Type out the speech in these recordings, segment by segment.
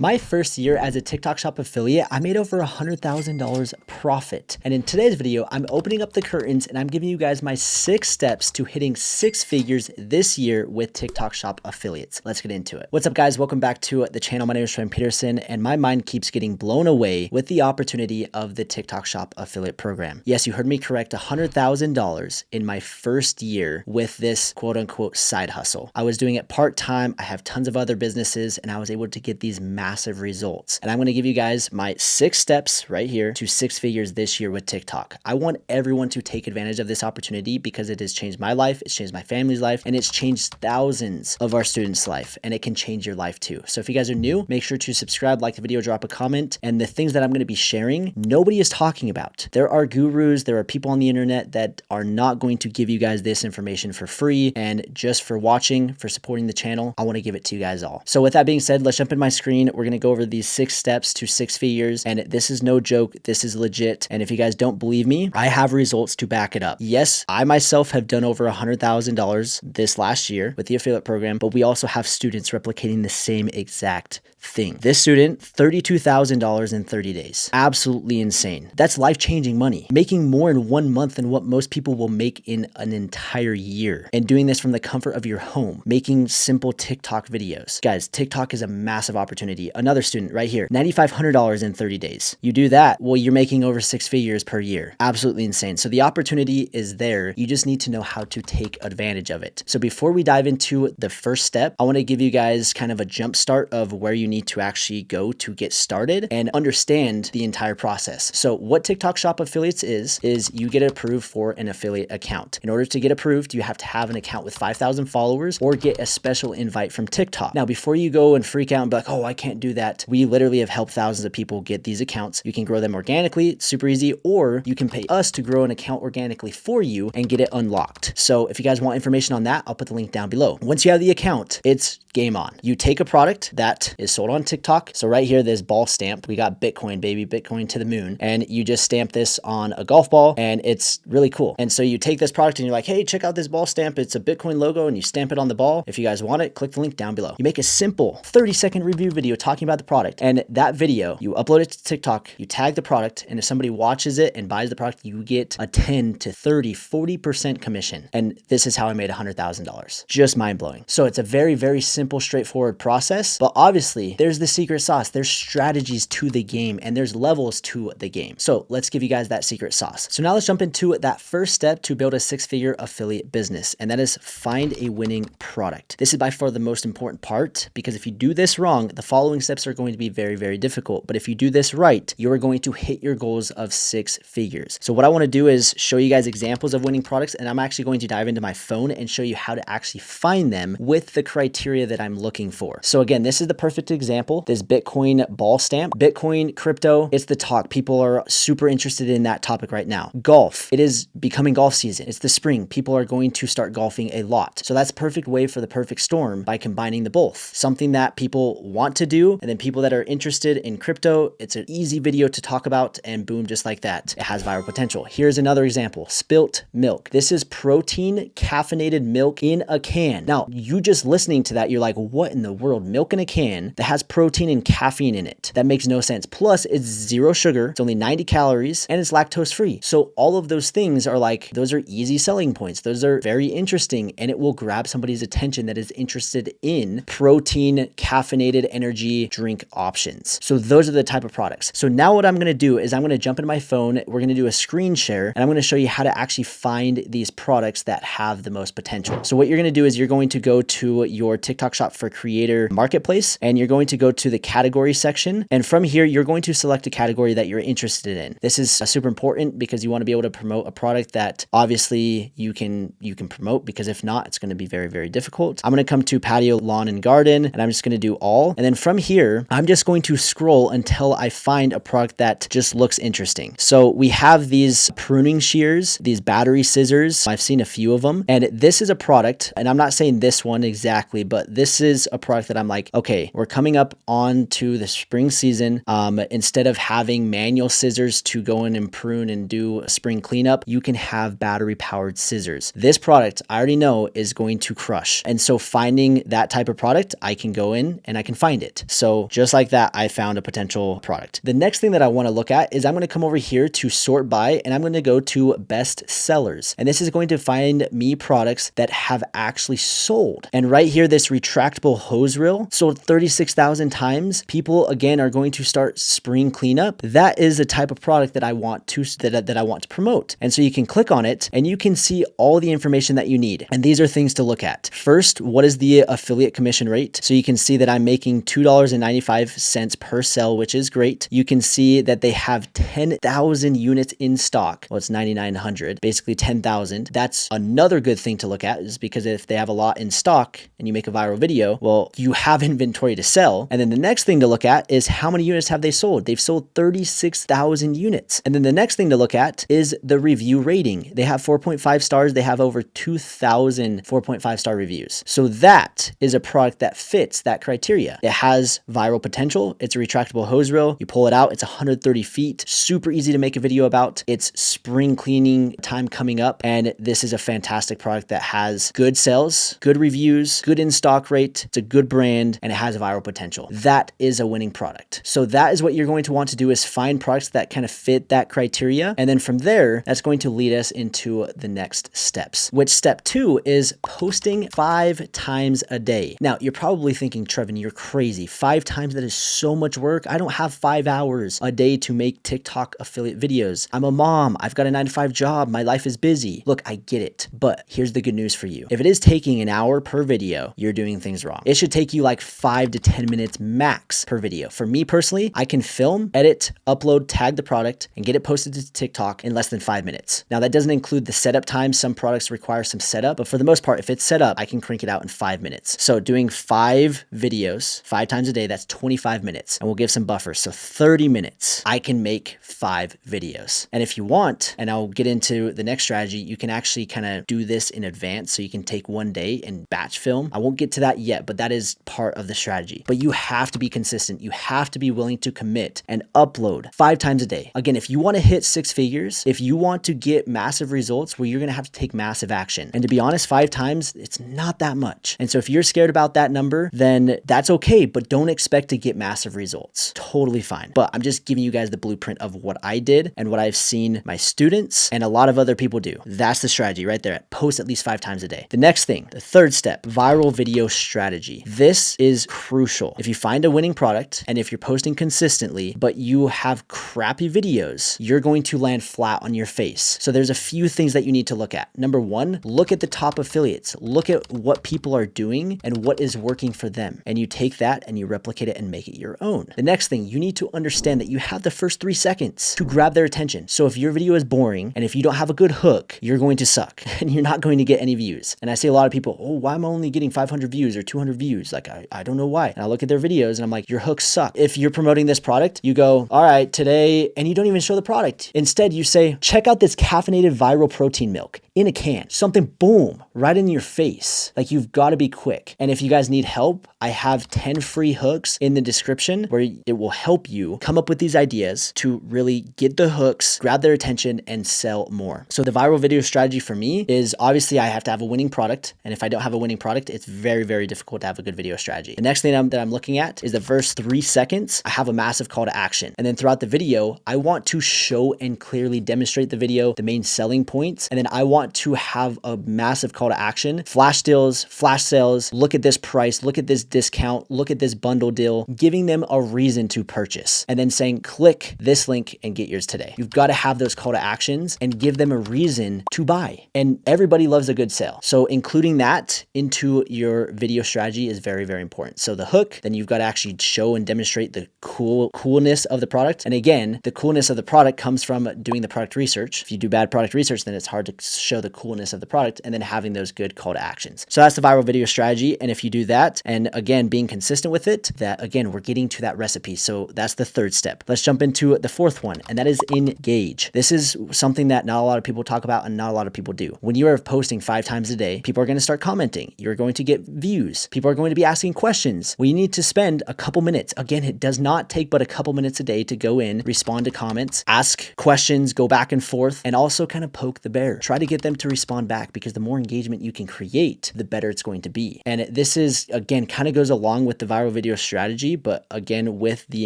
My first year as a TikTok Shop affiliate, I made over $100,000 profit. And in today's video, I'm opening up the curtains and I'm giving you guys my 6 steps to hitting 6 figures this year with TikTok Shop affiliates. Let's get into it. What's up, guys? Welcome back to the channel. My name is Trent Peterson, and my mind keeps getting blown away with the opportunity of the TikTok Shop affiliate program. Yes, you heard me correct, $100,000 in my first year with this quote unquote side hustle. I was doing it part-time. I have tons of other businesses and I was able to get these massive results. And I'm going to give you guys my 6 steps right here to 6 figures this year with TikTok. I want everyone to take advantage of this opportunity because it has changed my life, it's changed my family's life, and it's changed thousands of our students' life, and it can change your life too. So if you guys are new, make sure to subscribe, like the video, drop a comment, and the things that I'm going to be sharing, nobody is talking about. There are gurus, there are people on the internet that are not going to give you guys this information for free, and just for watching, for supporting the channel, I want to give it to you guys all. So with that being said, let's jump in my screen. We're going to go over these 6 steps to 6 figures, and this is no joke. This is legit. And if you guys don't believe me, I have results to back it up. Yes, I myself have done over $100,000 this last year with the affiliate program, but we also have students replicating the same exact thing. This student, $32,000 in 30 days. Absolutely insane. That's life-changing money. Making more in 1 month than what most people will make in an entire year. And doing this from the comfort of your home. Making simple TikTok videos. Guys, TikTok is a massive opportunity. Another student right here, $9,500 in 30 days. You do that, well, you're making over 6 figures per year. Absolutely insane. So the opportunity is there. You just need to know how to take advantage of it. So before we dive into the first step, I want to give you guys kind of a jump start of where you need to actually go to get started and understand the entire process. So what TikTok Shop affiliates is you get approved for an affiliate account. In order to get approved, you have to have an account with 5,000 followers or get a special invite from TikTok. Now, before you go and freak out and be like, oh, I can't do that. We literally have helped thousands of people get these accounts. You can grow them organically, it's super easy, or you can pay us to grow an account organically for you and get it unlocked. So if you guys want information on that, I'll put the link down below. Once you have the account, it's game on. You take a product that is sold on TikTok. So right here, this ball stamp, we got Bitcoin, baby, Bitcoin to the moon. And you just stamp this on a golf ball and it's really cool. And so you take this product and you're like, hey, check out this ball stamp. It's a Bitcoin logo and you stamp it on the ball. If you guys want it, click the link down below. You make a simple 30-second review video talking about the product. And that video, you upload it to TikTok, you tag the product. And if somebody watches it and buys the product, you get a 10 to 30, 40% commission. And this is how I made $100,000. Just mind blowing. So it's a very, very simple, straightforward process. But obviously there's the secret sauce. There's strategies to the game and there's levels to the game. So let's give you guys that secret sauce. So now let's jump into that first step to build a 6-figure affiliate business. And that is find a winning product. This is by far the most important part because if you do this wrong, the following steps are going to be very, very difficult. But if you do this right, you are going to hit your goals of 6 figures. So what I want to do is show you guys examples of winning products. And I'm actually going to dive into my phone and show you how to actually find them with the criteria that I'm looking for. So again, this is the perfect example. This Bitcoin ball stamp, Bitcoin, crypto, it's the talk. People are super interested in that topic right now. Golf, it is becoming golf season. It's the spring. People are going to start golfing a lot. So that's a perfect way for the perfect storm by combining the both. Something that people want to do, and then people that are interested in crypto, it's an easy video to talk about, and boom, just like that, it has viral potential. Here's another example, spilt milk. This is protein caffeinated milk in a can. Now, you just listening to that, you're like, what in the world? Milk in a can that has protein and caffeine in it. That makes no sense. Plus, it's 0 sugar, it's only 90 calories, and it's lactose free. So all of those things are like, those are easy selling points. Those are very interesting, and it will grab somebody's attention that is interested in protein, caffeinated energy drink options. So those are the type of products. So now what I'm going to do is I'm going to jump into my phone. We're going to do a screen share, and I'm going to show you how to actually find these products that have the most potential. So what you're going to do is you're going to go to your TikTok Shop for Creator marketplace, and you're going to go to the category section. And from here, you're going to select a category that you're interested in. This is super important because you want to be able to promote a product that obviously you can promote, because if not, it's going to be very, very difficult. I'm going to come to patio, lawn, and garden, and I'm just going to do all. And then from here, I'm just going to scroll until I find a product that just looks interesting. So we have these pruning shears, these battery scissors. I've seen a few of them. And this is a product, and I'm not saying this one exactly, but this is a product that I'm like, okay, we're coming up on to the spring season. Instead of having manual scissors to go in and prune and do a spring cleanup, you can have battery powered scissors. This product I already know is going to crush. And so finding that type of product, I can go in and I can find it. So just like that, I found a potential product. The next thing that I want to look at is I'm going to come over here to sort by, and I'm going to go to best sellers. And this is going to find me products that have actually sold. And right here, this retractable hose reel sold 36,000 times. People again are going to start spring cleanup. That is a type of product that I want to that I want to promote. And so you can click on it and you can see all the information that you need. And these are things to look at. First, what is the affiliate commission rate? So you can see that I'm making $2.95 per sell, which is great. You can see that they have 10,000 units in stock. Well, it's 9,900, basically 10,000. That's another good thing to look at, is because if they have a lot in stock and you make a viral video, well, you have inventory to sell. And then the next thing to look at is how many units have they sold? They've sold 36,000 units. And then the next thing to look at is the review rating. They have 4.5 stars. They have over 2,000 4.5 star reviews. So that is a product that fits that criteria. It has viral potential. It's a retractable hose reel. You pull it out, it's 130 feet. Super easy to make a video about. It's spring cleaning time coming up. And this is a fantastic product that has good sales, good reviews, good in-stock rate. It's a good brand and it has viral potential. That is a winning product. So that is what you're going to want to do, is find products that kind of fit that criteria. And then from there, that's going to lead us into the next steps, which step 2 is posting 5 times a day. Now, you're probably thinking, Trevin, you're crazy. 5 times, that is so much work. I don't have 5 hours a day to make TikTok affiliate videos. I'm a mom. I've got a 9-to-5 job. My life is busy. Look, I get it. But here's the good news for you. If it is taking an hour per video, you're doing things wrong. It should take you like 5 to 10 minutes max per video. For me personally, I can film, edit, upload, tag the product, and get it posted to TikTok in less than 5 minutes. Now, that doesn't include the setup time. Some products require some setup, but for the most part, if it's set up, I can crank it out in 5 minutes. So doing 5 videos 5 times a day, that's 25 minutes, and we'll give some buffers. So 30 minutes, I can make 5 videos. And if you want, and I'll get into the next strategy, you can actually kind of do this in advance. So you can take one day and batch film. I won't get to that yet, but that is part of the strategy. But you have to be consistent. You have to be willing to commit and upload 5 times a day. Again, if you want to hit 6 figures, if you want to get massive results, well, you're going to have to take massive action. And to be honest, 5 times, it's not that much. And so if you're scared about that number, then that's okay, but don't expect to get massive results. Totally fine. But I'm just giving you guys the blueprint of what I did and what I've seen my students and a lot of other people do. That's the strategy right there. Post at least 5 times a day. The next thing, the third step, viral video strategy. This is crucial. If you find a winning product and if you're posting consistently, but you have crappy videos, you're going to land flat on your face. So there's a few things that you need to look at. Number 1, look at the top affiliates. Look at what people are doing and what is working for them. And you take that and you replicate it and make it your own. The next thing, you need to understand that you have the first 3 seconds to grab their attention. So if your video is boring and if you don't have a good hook, you're going to suck and you're not going to get any views. And I see a lot of people, oh, why am I only getting 500 views or 200 views? Like, I don't know why. And I look at their videos and I'm like, your hooks suck. If you're promoting this product, you go, all right, today, and you don't even show the product. Instead, you say, check out this caffeinated viral protein milk in a can. Something, boom, right in your face. Like, you've got to be quick. And if you guys need help, I have 10 free hooks in the description where it will help you come up with these ideas to really get the hooks, grab their attention, and sell more. So the viral video strategy for me is obviously I have to have a winning product. And if I don't have a winning product, it's very, very difficult to have a good video strategy. The next thing that I'm looking at is the first 3 seconds. I have a massive call to action. And then throughout the video, I want to show and clearly demonstrate the video, the main selling points. And then I want to have a massive call to action, flash deals, flash sales, look at this price, look at this discount, look at this bundle deal, giving them a reason to purchase, and then saying, click this link and get yours today. You've got to have those call to actions and give them a reason to buy. And everybody loves a good sale. So including that into your video strategy is very, very important. So the hook, then you've got to actually show and demonstrate the coolness of the product. And again, the coolness of the product comes from doing the product research. If you do bad product research, then it's hard to show the coolness of the product, and then having those good call to actions. So that's the viral video strategy. And if you do that, and again, being consistent with it, that again, we're getting to that recipe. So that's the third step. Let's jump into the fourth one, and that is engage. This is something that not a lot of people talk about and not a lot of people do. When you are posting 5 times a day, people are going to start commenting. You're going to get views. views. People are going to be asking questions. We need to spend a couple minutes. Again, it does not take but a couple minutes a day to go in, respond to comments, ask questions, go back and forth, and also kind of poke the bear. Try to get them to respond back, because the more engagement you can create, the better it's going to be. And this is, again, kind of goes along with the viral video strategy, but again, with the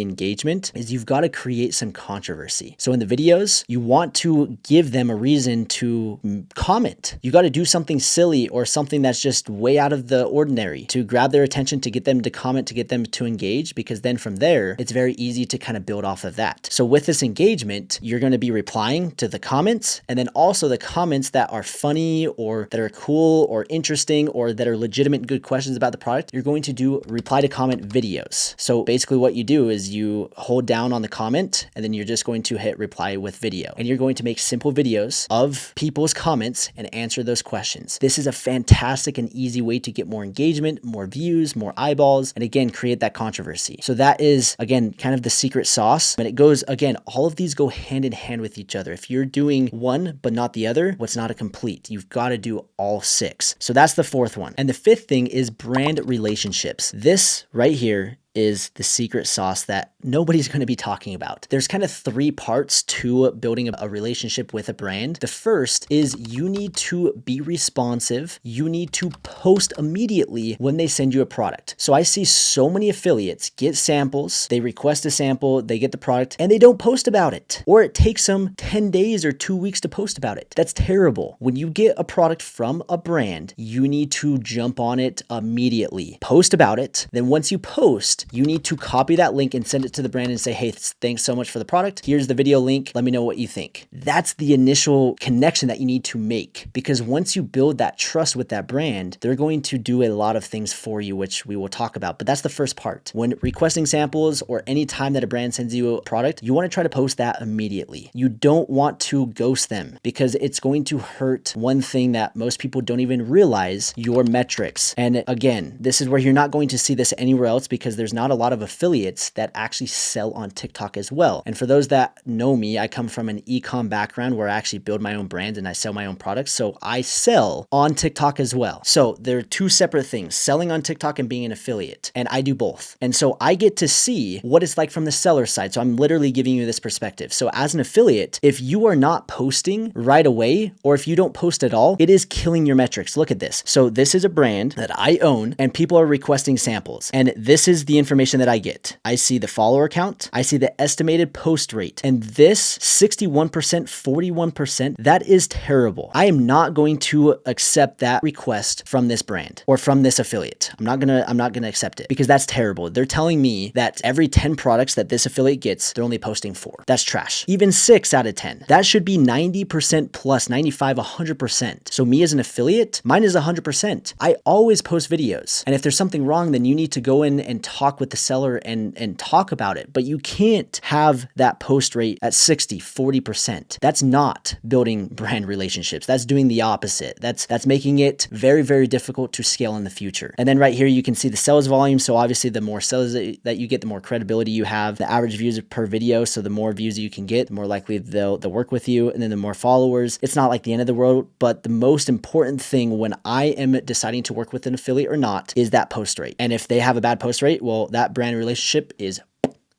engagement, is you've got to create some controversy. So in the videos, you want to give them a reason to comment. You got to do something silly or something that's just way out of the ordinary to grab their attention, to get them to comment, to get them to engage, because then from there, it's very easy to kind of build off of that. So with this engagement, you're going to be replying to the comments, and then also the comments that are funny or that are cool or interesting or that are legitimate good questions about the product. You're going to do reply to comment videos. So basically what you do is you hold down on the comment, and then you're just going to hit reply with video, and you're going to make simple videos of people's comments and answer those questions. This is a fantastic and easy way to get more engagement, more views, more eyeballs, and again, create that controversy. So that is, again, kind of the secret sauce. And it goes, again, all of these go hand in hand with each other. If you're doing one but not the other, what's not a complete? You've got to do all 6. So that's the 4th one. And the 5th thing is brand relationships. This right here is the secret sauce that nobody's going to be talking about. There's kind of 3 parts to building a relationship with a brand. The first is you need to be responsive. You need to post immediately when they send you a product. So I see so many affiliates get samples, they request a sample, they get the product, and they don't post about it. Or it takes them 10 days or 2 weeks to post about it. That's terrible. When you get a product from a brand, you need to jump on it immediately. Post about it. Then once you post, you need to copy that link and send it to the brand and say, hey, thanks so much for the product. Here's the video link. Let me know what you think. That's the initial connection that you need to make, because once you build that trust with that brand, they're going to do a lot of things for you, which we will talk about. But that's the first part. When requesting samples or any time that a brand sends you a product, you want to try to post that immediately. You don't want to ghost them, because it's going to hurt one thing that most people don't even realize: your metrics. And again, this is where you're not going to see this anywhere else, because there's not a lot of affiliates that actually sell on TikTok as well. And for those that know me, I come from an e-com background where I actually build my own brand and I sell my own products. So I sell on TikTok as well. So there are 2 separate things: selling on TikTok and being an affiliate. And I do both. And so I get to see what it's like from the seller side. So I'm literally giving you this perspective. So as an affiliate, if you are not posting right away, or if you don't post at all, it is killing your metrics. Look at this. So this is a brand that I own, and people are requesting samples. And this is the information that I get. I see the follower count, I see the estimated post rate, and this 61%, 41%, that is terrible. I am not going to accept that request from this brand or from this affiliate. I'm not gonna accept it, because that's terrible. They're telling me that every 10 products that this affiliate gets, they're only posting 4. That's trash. Even 6 out of 10. That should be 90% plus, 95, 100%. So me as an affiliate, mine is 100%. I always post videos. And if there's something wrong, then you need to go in and talk with the seller and talk about it. But you can't have that post rate at 60, 40%. That's not building brand relationships. That's doing the opposite. That's making it very, very difficult to scale in the future. And then right here, you can see the sales volume. So obviously the more sales that you get, the more credibility you have. The average views per video. So the more views you can get, the more likely they'll work with you. And then the more followers. It's not like the end of the world, but the most important thing when I am deciding to work with an affiliate or not is that post rate. And if they have a bad post rate, well, that brand relationship is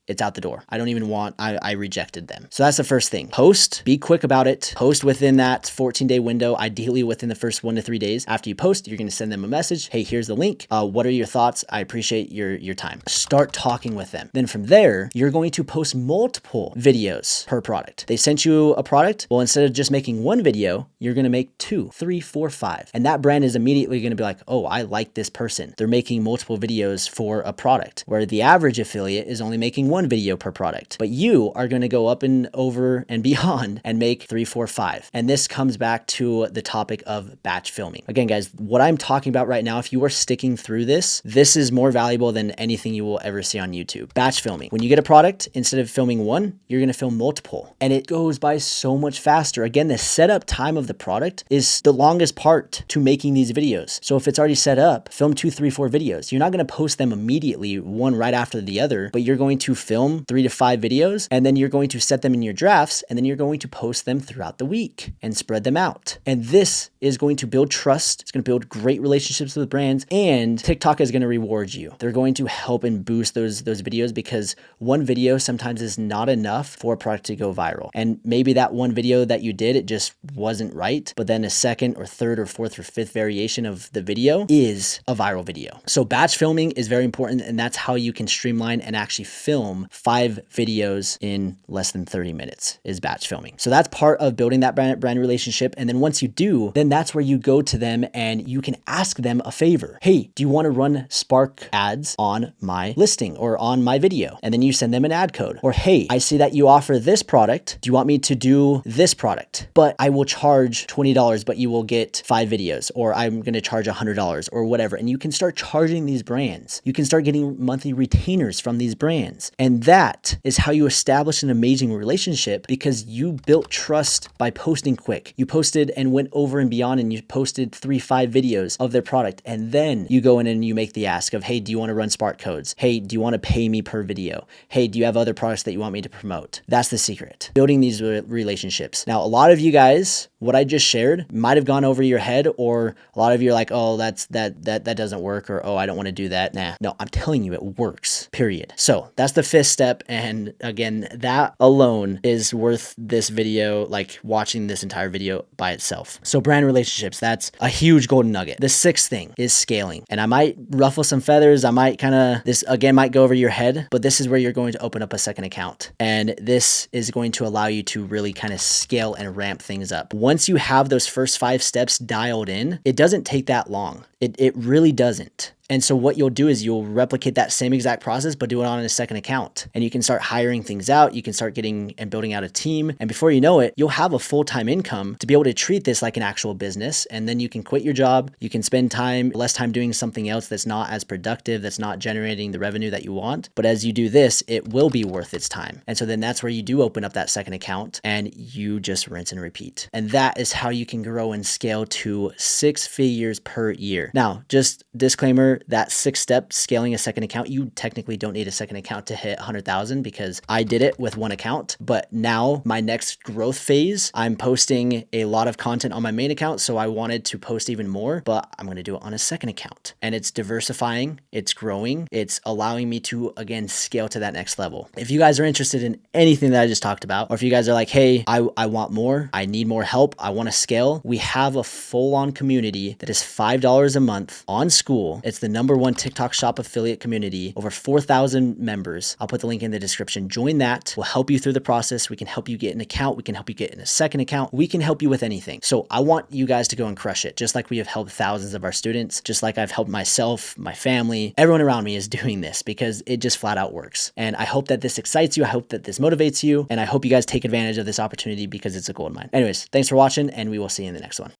it's out the door. I don't even want, I rejected them. So that's the first thing. Post, be quick about it. Post within that 14-day window, ideally within the first 1 to 3 days. After you post, you're gonna send them a message. Hey, here's the link. What are your thoughts? I appreciate your time. Start talking with them. Then from there, you're going to post multiple videos per product. They sent you a product. Well, instead of just making 1 video, you're gonna make 2, 3, 4, 5. And that brand is immediately gonna be like, oh, I like this person. They're making multiple videos for a product, where the average affiliate is only making 1 video per product, but you are going to go up and over and beyond and make 3, 4, 5. And this comes back to the topic of batch filming. Again, guys, what I'm talking about right now, if you are sticking through this, this is more valuable than anything you will ever see on YouTube. Batch filming. When you get a product, instead of filming 1, you're going to film multiple, and it goes by so much faster. Again, the setup time of the product is the longest part to making these videos. So if it's already set up, film 2, 3, 4 videos. You're not going to post them immediately, one right after the other, but you're going to film 3 to 5 videos, and then you're going to set them in your drafts, and then you're going to post them throughout the week and spread them out. And this is going to build trust. It's going to build great relationships with brands, and TikTok is going to reward you. They're going to help and boost those videos, because one video sometimes is not enough for a product to go viral. And maybe that one video that you did, it just wasn't right, but then a second or third or fourth or fifth variation of the video is a viral video. So batch filming is very important, and that's how you can streamline and actually film 5 videos in less than 30 minutes is batch filming. So that's part of building that brand relationship. And then once you do, then that's where you go to them and you can ask them a favor. Hey, do you want to run Spark ads on my listing or on my video? And then you send them an ad code. Or, hey, I see that you offer this product. Do you want me to do this product? But I will charge $20, but you will get 5 videos, or I'm going to charge $100 or whatever. And you can start charging these brands. You can start getting monthly retainers from these brands. And that is how you establish an amazing relationship, because you built trust by posting quick. You posted and went over and beyond, and you posted 3-5 videos of their product. And then you go in and you make the ask of, hey, do you want to run Spark codes? Hey, do you want to pay me per video? Hey, do you have other products that you want me to promote? That's the secret. Building these relationships. Now, a lot of you guys, what I just shared might have gone over your head, or a lot of you are like, oh, that doesn't work, or, oh, I don't want to do that. Nah, no, I'm telling you, it works, period. So that's the 5th step. And again, that alone is worth this video, like watching this entire video by itself. So brand relationships, that's a huge golden nugget. The 6th thing is scaling. And I might ruffle some feathers. I might this again might go over your head, but this is where you're going to open up a second account. And this is going to allow you to really kind of scale and ramp things up. Once you have those first 5 steps dialed in, it doesn't take that long. It really doesn't. And so what you'll do is you'll replicate that same exact process, but do it on a second account. And you can start hiring things out. You can start getting and building out a team. And before you know it, you'll have a full-time income to be able to treat this like an actual business. And then you can quit your job. You can spend less time doing something else that's not as productive, that's not generating the revenue that you want. But as you do this, it will be worth its time. And so then that's where you do open up that second account and you just rinse and repeat. And that is how you can grow and scale to 6 figures per year. Now, just disclaimer, that 6th step, scaling a second account, you technically don't need a second account to hit 100,000, because I did it with 1 account. But now my next growth phase, I'm posting a lot of content on my main account. So I wanted to post even more, but I'm going to do it on a second account. And it's diversifying, it's growing, it's allowing me to, again, scale to that next level. If you guys are interested in anything that I just talked about, or if you guys are like, hey, I want more, I need more help, I want to scale, we have a full-on community that is $5 a month on Skool. It's the #1 TikTok Shop affiliate community, over 4,000 members. I'll put the link in the description. Join that. We'll help you through the process. We can help you get an account. We can help you get in a second account. We can help you with anything. So I want you guys to go and crush it, just like we have helped thousands of our students, just like I've helped myself, my family, everyone around me is doing this, because it just flat out works. And I hope that this excites you. I hope that this motivates you. And I hope you guys take advantage of this opportunity, because it's a gold mine. Anyways, thanks for watching, and we will see you in the next one.